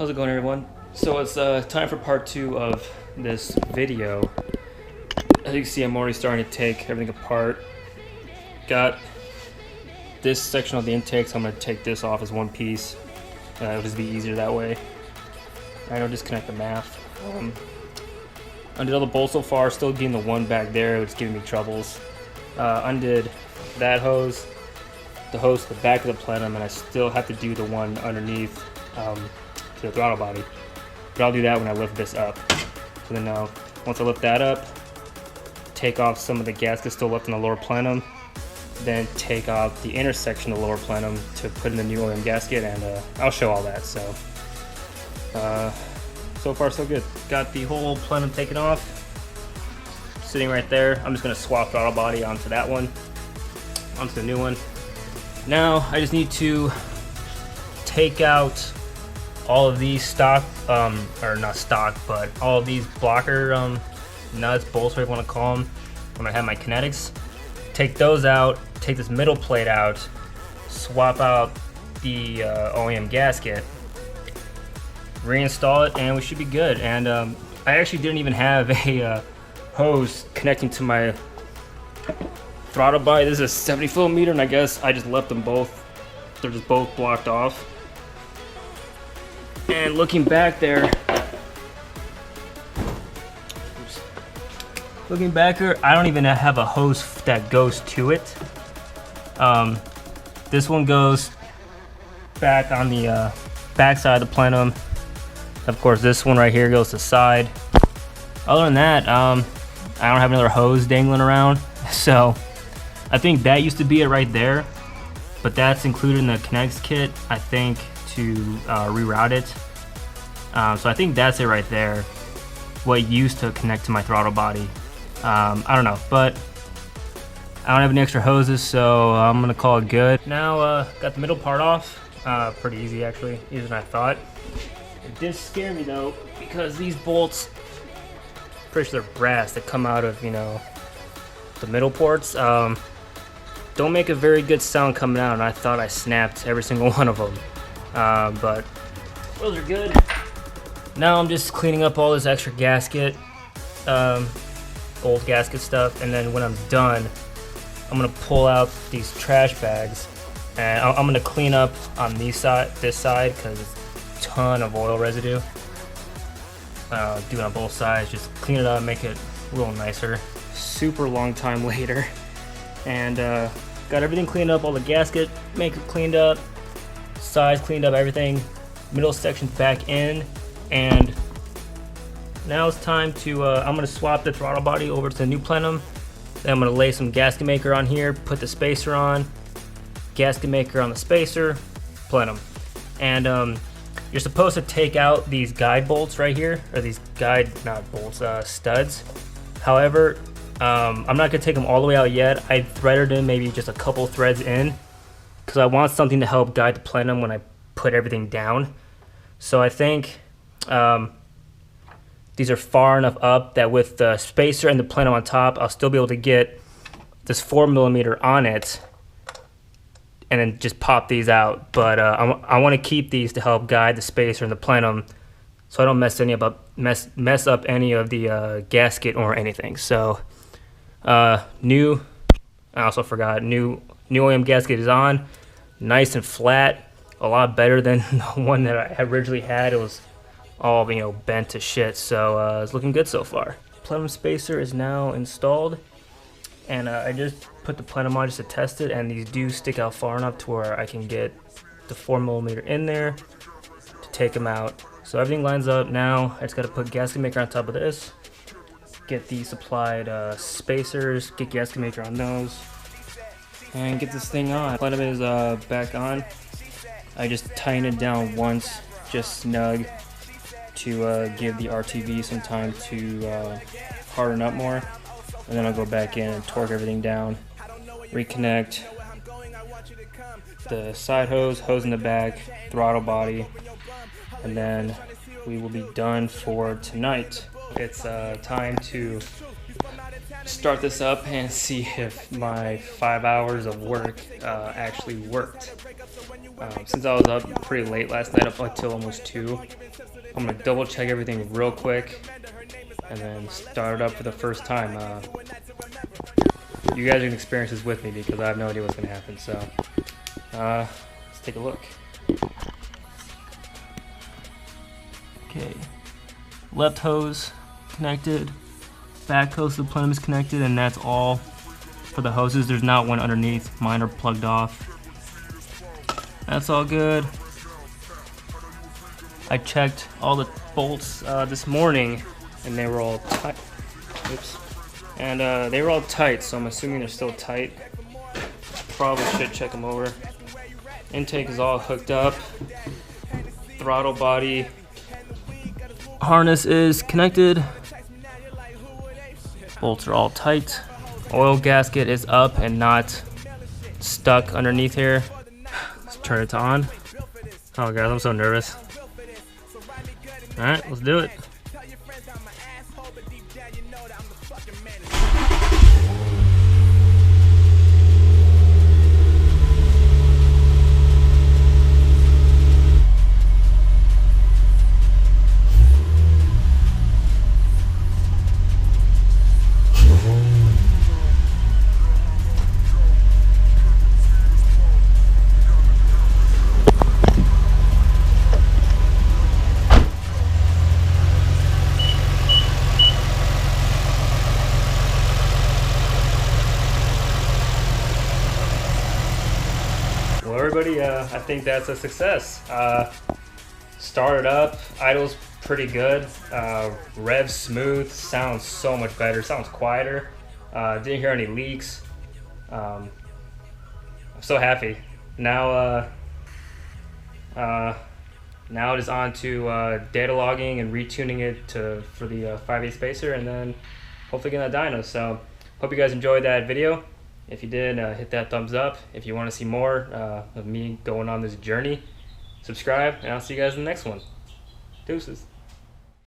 How's it going, everyone? So it's time for part 2 of this video. As you can see, I'm already starting to take everything apart. Got this section of the intake, so I'm going to take this off as one piece. It'll just be easier that way. And I'll disconnect the MAF. Undid all the bolts so far, still getting the one back there, it's giving me troubles. Undid that hose, the hose to the back of the plenum, and I still have to do the one underneath to the throttle body. But I'll do that when I lift this up. So then now, once I lift that up, take off some of the gaskets still left in the lower plenum, then take off the inner section of the lower plenum to put in the new OEM gasket, and I'll show all that. So far so good. Got the whole plenum taken off, sitting right there. I'm just gonna swap throttle body onto that one, onto the new one. Now I just need to take out all of these stock, or not stock, but all of these blocker nuts, bolts, whatever you want to call them, when I have my kinetics. Take those out, take this middle plate out, swap out the OEM gasket, reinstall it, and we should be good. And I actually didn't even have a hose connecting to my throttle body. This is a 70mm, and I guess I just left them both. They're just both blocked off. And looking back there, I don't even have a hose that goes to it. This one goes back on the back side of the plenum. Of course, this one right here goes to the side. Other than that, I don't have another hose dangling around. So I think that used to be it right there, but that's included in the kinetics kit, I think, to reroute it. So I think that's it right there, what used to connect to my throttle body. I don't know, but I don't have any extra hoses, so I'm gonna call it good. Now got the middle part off. Pretty easy, actually, easier than I thought. It did scare me though, because these bolts, pretty sure they're brass, that come out of, you know, the middle ports, don't make a very good sound coming out, and I thought I snapped every single one of them. But those are good. Now I'm just cleaning up all this extra gasket, old gasket stuff, and then when I'm done, I'm gonna pull out these trash bags, and I'm gonna clean up on this side, because it's a ton of oil residue. Do it on both sides, just clean it up, make it a little nicer. Super long time later, and got everything cleaned up, all the gasket make it cleaned up, sides cleaned up, everything, middle section back in, and now it's time to I'm gonna swap the throttle body over to the new plenum. Then I'm gonna lay some gasket maker on here, put the spacer on, gasket maker on the spacer, plenum. And you're supposed to take out these guide bolts right here, or these guide, not bolts, studs. However, I'm not gonna take them all the way out yet. I threaded in maybe just a couple threads in, because I want something to help guide the plenum when I put everything down. So I think these are far enough up that with the spacer and the plenum on top, I'll still be able to get this 4mm on it and then just pop these out. But I want to keep these to help guide the spacer and the plenum, so I don't mess up any of the gasket or anything. So I also forgot, new OEM gasket is on, nice and flat, a lot better than the one that I originally had. It was all, you know, bent to shit. So it's looking good so far. Plenum spacer is now installed, and I just put the plenum on just to test it, and these do stick out far enough to where I can get the 4mm in there to take them out. So everything lines up now. I just got to put gasket maker on top of this, get the supplied spacers, get gasket maker on those, and get this thing on. Plenum is back on. I just tighten it down once, just snug, to give the RTV some time to harden up more, and then I'll go back in and torque everything down, reconnect the side hose in the back, throttle body, and then we will be done for tonight. It's time to start this up and see if my 5 hours of work actually worked. Since I was up pretty late last night, up until almost 2, I'm gonna double check everything real quick and then start it up for the first time. You guys are gonna experience this with me because I have no idea what's gonna happen. So let's take a look. Okay, left hose connected, back hose of the plenum is connected, and that's all for the hoses. There's not one underneath. Mine are plugged off. That's all good. I checked all the bolts this morning, and they were all tight. Oops. And they were all tight, so I'm assuming they're still tight. Probably should check them over. Intake is all hooked up. Throttle body harness is connected. Bolts are all tight. Oil gasket is up and not stuck underneath here. Let's turn it on. Oh guys, I'm so nervous. Alright, let's do it. Well, everybody, I think that's a success. Started up, idle's pretty good, revs smooth, sounds so much better, sounds quieter, didn't hear any leaks. I'm so happy. Now it is on to data logging and retuning it for the 5.8 spacer, and then hopefully get that dyno. So hope you guys enjoyed that video. If you did, hit that thumbs up. If you want to see more of me going on this journey, subscribe, and I'll see you guys in the next one. Deuces.